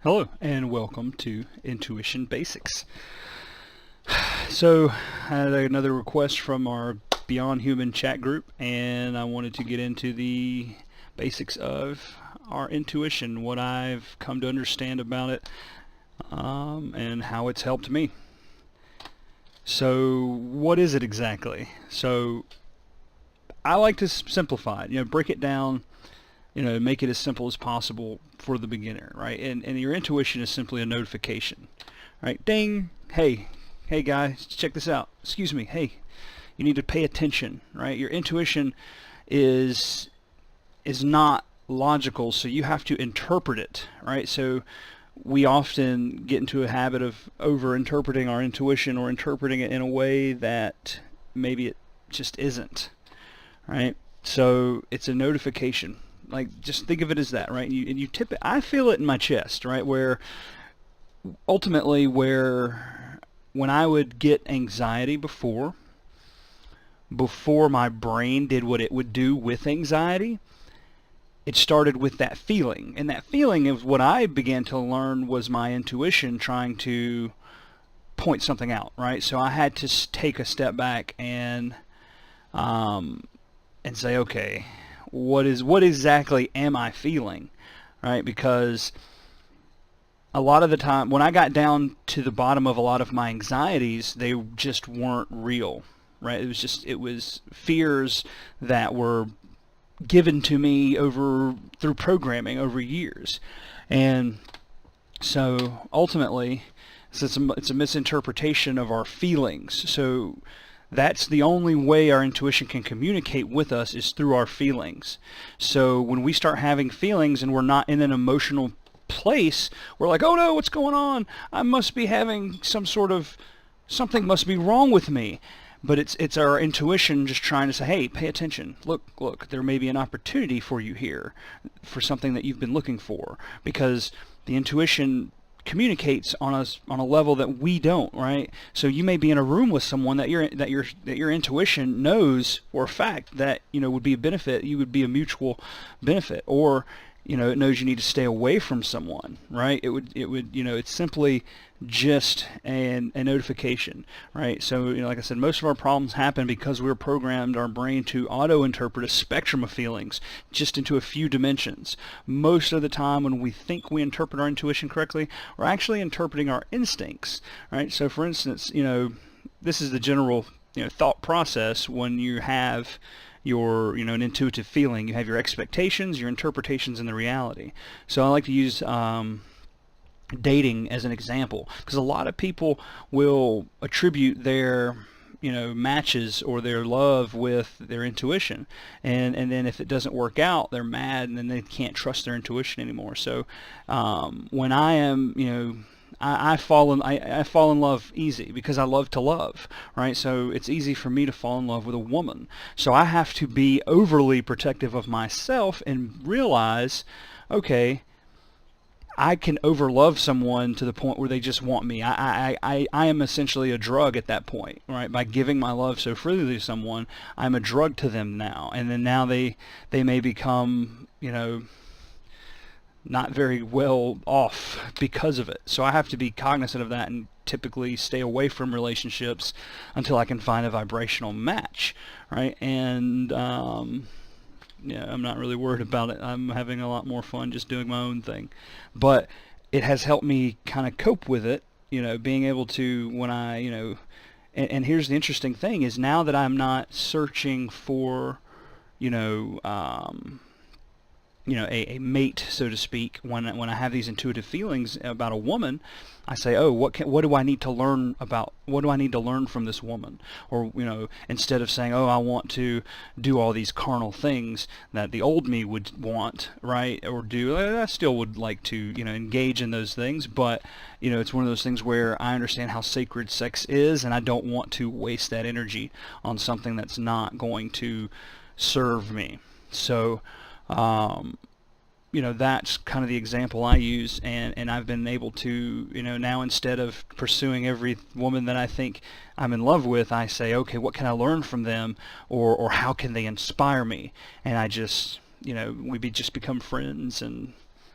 Hello and welcome to Intuition Basics. So, I had another request from our Beyond Human chat group, and I wanted to get into the basics of our intuition, what I've come to understand about it, and how it's helped me. So, what is it exactly? So, I like to simplify it, break it down, make it as simple as possible for the beginner, right? And your intuition is simply a notification, right? Ding, hey guys, check this out. Excuse me, hey, you need to pay attention, right? Your intuition is not logical, so you have to interpret it, right? So we often get into a habit of over-interpreting our intuition or interpreting it in a way that maybe it just isn't, right? So it's a notification. Like, just think of it as that, right? And you tip it. I feel it in my chest, right? Where ultimately, when I would get anxiety before my brain did what it would do with anxiety, it started with that feeling. And that feeling is what I began to learn was my intuition trying to point something out, right? So I had to take a step back and say, okay, what exactly am I feeling, right? Because a lot of the time when I got down to the bottom of a lot of my anxieties, they just weren't real, right? It was fears that were given to me through programming over years. And so ultimately it's a misinterpretation of our feelings. So that's the only way our intuition can communicate with us, is through our feelings. So when we start having feelings and we're not in an emotional place, we're like, oh no, what's going on? I must be having something must be wrong with me. But it's our intuition just trying to say, hey, pay attention. Look, there may be an opportunity for you here, for something that you've been looking for. Because the intuition communicates on a level that we don't, right? So you may be in a room with someone that your intuition knows for a fact that would be a benefit. You would be a mutual benefit, or it knows you need to stay away from someone, right? It would it's simply just a notification, right? So like I said, most of our problems happen because we're programmed our brain to auto-interpret a spectrum of feelings just into a few dimensions. Most of the time when we think we interpret our intuition correctly, we're actually interpreting our instincts, right? So for instance, this is the general thought process when you have an intuitive feeling. You have your expectations, your interpretations, and the reality. So I like to use dating as an example, because a lot of people will attribute their matches or their love with their intuition, and then if it doesn't work out, they're mad, and then they can't trust their intuition anymore. So when I am I fall in love easy because I love to love, right? So it's easy for me to fall in love with a woman. So I have to be overly protective of myself and realize, okay, I can overlove someone to the point where they just want me. I am essentially a drug at that point, right? By giving my love so freely to someone, I'm a drug to them now. And then now they may become, not very well off because of it. So I have to be cognizant of that and typically stay away from relationships until I can find a vibrational match, right? And I'm not really worried about it. I'm having a lot more fun just doing my own thing. But it has helped me kind of cope with it, being able to, when I, and here's the interesting thing, is now that I'm not searching for, a mate, so to speak, when I have these intuitive feelings about a woman, I say, oh, what do I need to learn about? What do I need to learn from this woman? Or instead of saying, oh, I want to do all these carnal things that the old me would want, right, or do, I still would like to engage in those things, but it's one of those things where I understand how sacred sex is, and I don't want to waste that energy on something that's not going to serve me. So that's kind of the example I use, and I've been able to, now instead of pursuing every woman that I think I'm in love with, I say, okay, what can I learn from them, or how can they inspire me? And I just, we just become friends, and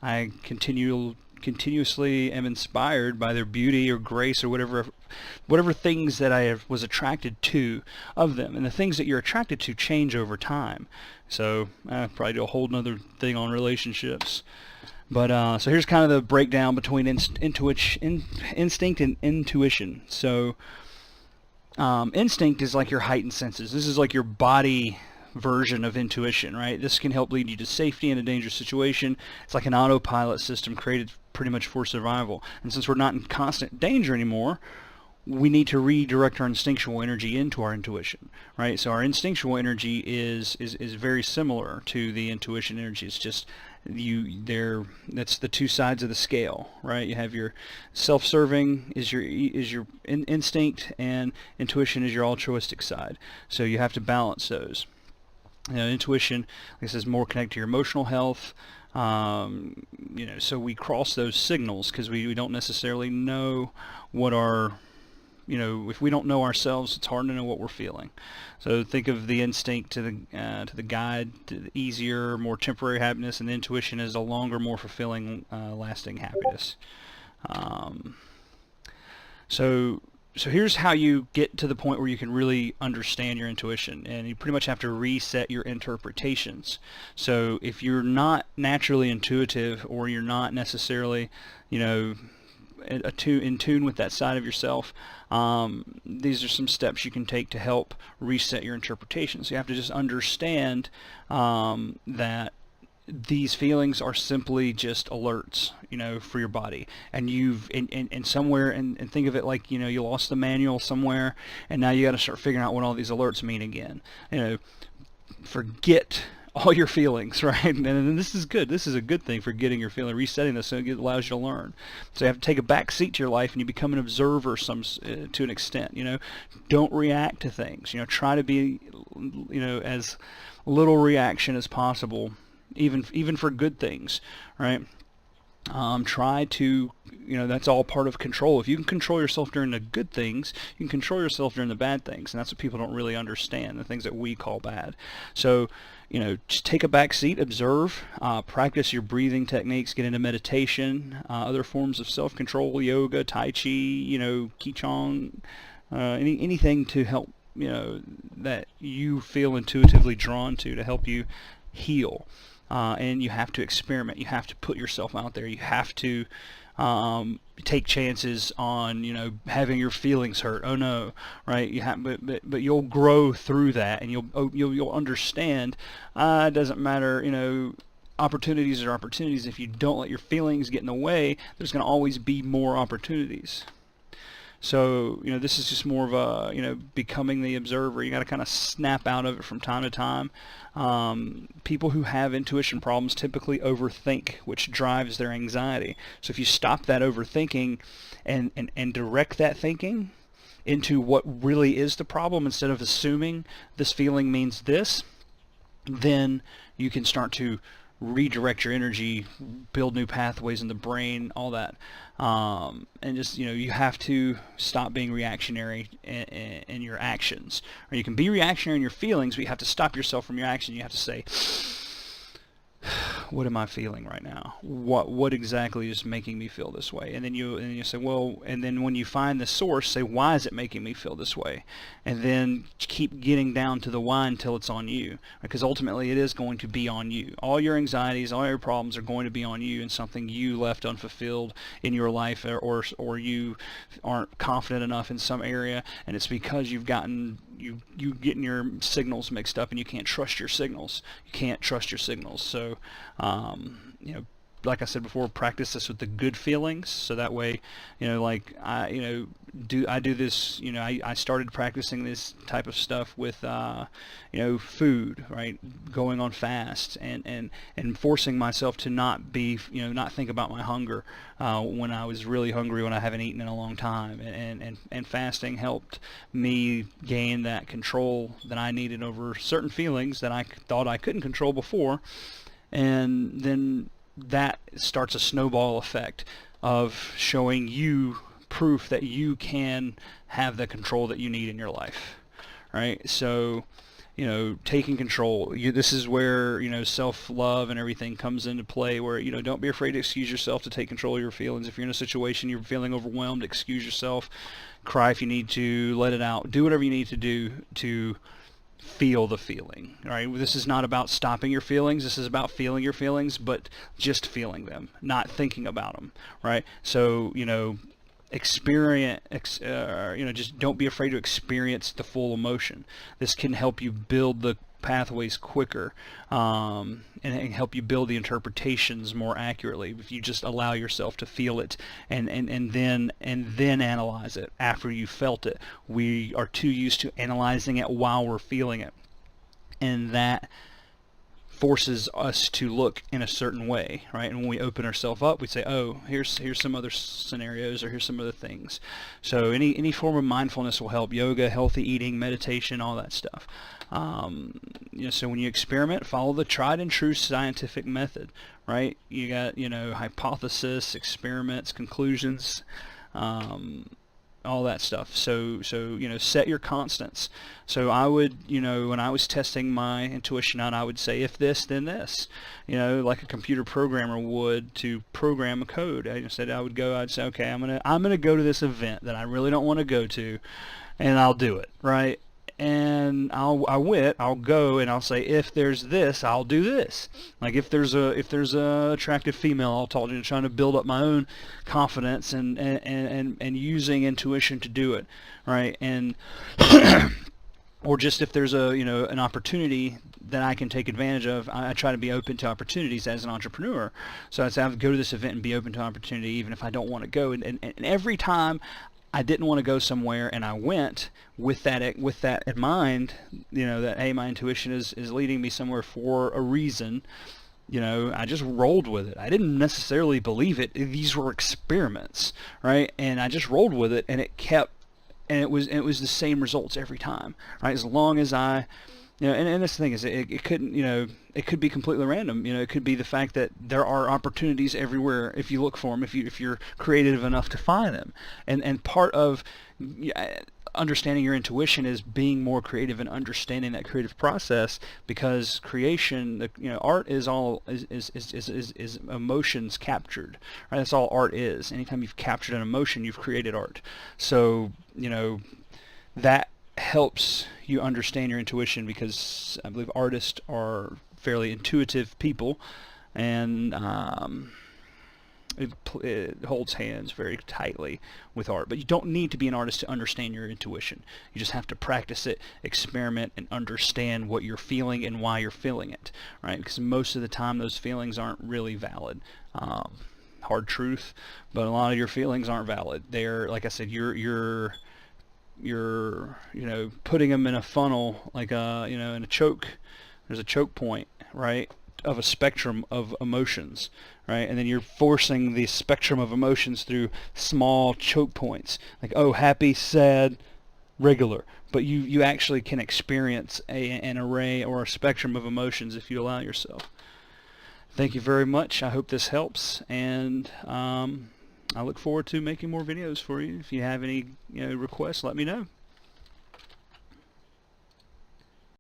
I continue continuously am inspired by their beauty or grace or whatever things that was attracted to of them. And the things that you're attracted to change over time. So probably do a whole nother thing on relationships. But so here's kind of the breakdown between instinct and intuition. So instinct is like your heightened senses. This is like your body version of intuition, right? This can help lead you to safety in a dangerous situation. It's like an autopilot system created pretty much for survival. And since we're not in constant danger anymore, we need to redirect our instinctual energy into our intuition, right? So our instinctual energy is very similar to the intuition energy. It's just that's the two sides of the scale, right? You have your self-serving is your instinct, and intuition is your altruistic side. So you have to balance those. Intuition, like I said, is more connected to your emotional health. So we cross those signals because we don't necessarily know what our if we don't know ourselves, it's hard to know what we're feeling. So think of the instinct to the guide to the easier, more temporary happiness, and the intuition as a longer, more fulfilling, lasting happiness. So here's how you get to the point where you can really understand your intuition, and you pretty much have to reset your interpretations. So if you're not naturally intuitive, or you're not necessarily, in tune with that side of yourself, these are some steps you can take to help reset your interpretation. So you have to just understand that these feelings are simply just alerts, for your body, and you've and somewhere and think of it like you lost the manual somewhere, and now you got to start figuring out what all these alerts mean again. Forget all your feelings, right? And this is good. This is a good thing for getting your feeling, resetting this, so it allows you to learn. So you have to take a back seat to your life, and you become an observer to an extent. Don't react to things. Try to be, as little reaction as possible, even for good things, right? Try to, that's all part of control. If you can control yourself during the good things, you can control yourself during the bad things, and that's what people don't really understand, the things that we call bad. So, just take a back seat, observe, practice your breathing techniques, get into meditation, other forms of self-control, yoga, tai chi, qigong, anything to help, that you feel intuitively drawn to help you heal. And you have to experiment. You have to put yourself out there. You have to take chances on having your feelings hurt. Oh no, right? But you'll grow through that, and you'll understand. It doesn't matter. Opportunities are opportunities. If you don't let your feelings get in the way, there's going to always be more opportunities. So, this is just more of a, becoming the observer. You got to kind of snap out of it from time to time. People who have intuition problems typically overthink, which drives their anxiety. So if you stop that overthinking and direct that thinking into what really is the problem, instead of assuming this feeling means this, then you can start to redirect your energy, build new pathways in the brain, all that. And just, you have to stop being reactionary in your actions. Or you can be reactionary in your feelings, but you have to stop yourself from your action. You have to say, what am I feeling right now? What exactly is making me feel this way? And then you say, well, and then when you find the source, say, why is it making me feel this way? And then keep getting down to the why until it's on you, because ultimately it is going to be on you. All your anxieties, all your problems are going to be on you, and something you left unfulfilled in your life, or you aren't confident enough in some area, and it's because you've gotten you getting your signals mixed up, and you can't trust your signals. You can't trust your signals. So, like I said before, practice this with the good feelings. So that way, I do this. I started practicing this type of stuff with, food, right? Going on fast and forcing myself to not be, not think about my hunger when I was really hungry, when I haven't eaten in a long time. And fasting helped me gain that control that I needed over certain feelings that I thought I couldn't control before. And then that starts a snowball effect of showing you proof that you can have the control that you need in your life, right? So taking control. This is where, self-love and everything comes into play, where, don't be afraid to excuse yourself, to take control of your feelings. If you're in a situation you're feeling overwhelmed, excuse yourself, cry if you need to, let it out, do whatever you need to do to feel the feeling. All right, this is not about stopping your feelings. This is about feeling your feelings, but just feeling them, not thinking about them. Right? So, experience, just don't be afraid to experience the full emotion. This can help you build the pathways quicker, and help you build the interpretations more accurately if you just allow yourself to feel it and then analyze it after you felt it. We are too used to analyzing it while we're feeling it, and that forces us to look in a certain way, right? And when we open ourselves up, we say, oh, here's some other scenarios, or here's some other things. So any form of mindfulness will help. Yoga, healthy eating, meditation, all that stuff. So when you experiment, follow the tried and true scientific method, right? You got, hypothesis, experiments, conclusions, all that stuff. So set your constants. So I would, when I was testing my intuition out, I would say, if this, then this, like a computer programmer would to program a code. I'd say, okay, I'm gonna go to this event that I really don't want to go to, and I'll do it, right? And I'll go and I'll say, if there's this, I'll do this. Like if there's a attractive female, I'll talk to, trying to build up my own confidence and using intuition to do it, right? And or just if there's an opportunity that I can take advantage of, I try to be open to opportunities as an entrepreneur. So I would go to this event and be open to opportunity even if I don't want to go. And every time I didn't want to go somewhere and I went with that in mind, that, hey, my intuition is leading me somewhere for a reason. I just rolled with it. I didn't necessarily believe it. These were experiments, right? And I just rolled with it, and it was the same results every time, right? As long as I, and this thing is, it couldn't, it could be completely random. It could be the fact that there are opportunities everywhere if you look for them, if you're creative enough to find them. And part of understanding your intuition is being more creative and understanding that creative process, because creation, art is emotions captured, right? That's all art is. Anytime you've captured an emotion, you've created art. So, that helps you understand your intuition, because I believe artists are fairly intuitive people, and it holds hands very tightly with art. But you don't need to be an artist to understand your intuition. You just have to practice it, experiment, and understand what you're feeling and why you're feeling it, right? Because most of the time those feelings aren't really valid. Hard truth, but a lot of your feelings aren't valid. They're, like I said, you're putting them in a funnel, like in a choke. There's a choke point, right, of a spectrum of emotions, right? And then you're forcing the spectrum of emotions through small choke points, like, oh, happy, sad, regular. But you actually can experience an array or a spectrum of emotions if you allow yourself. Thank you very much. I hope this helps, and I look forward to making more videos for you. If you have any requests, let me know.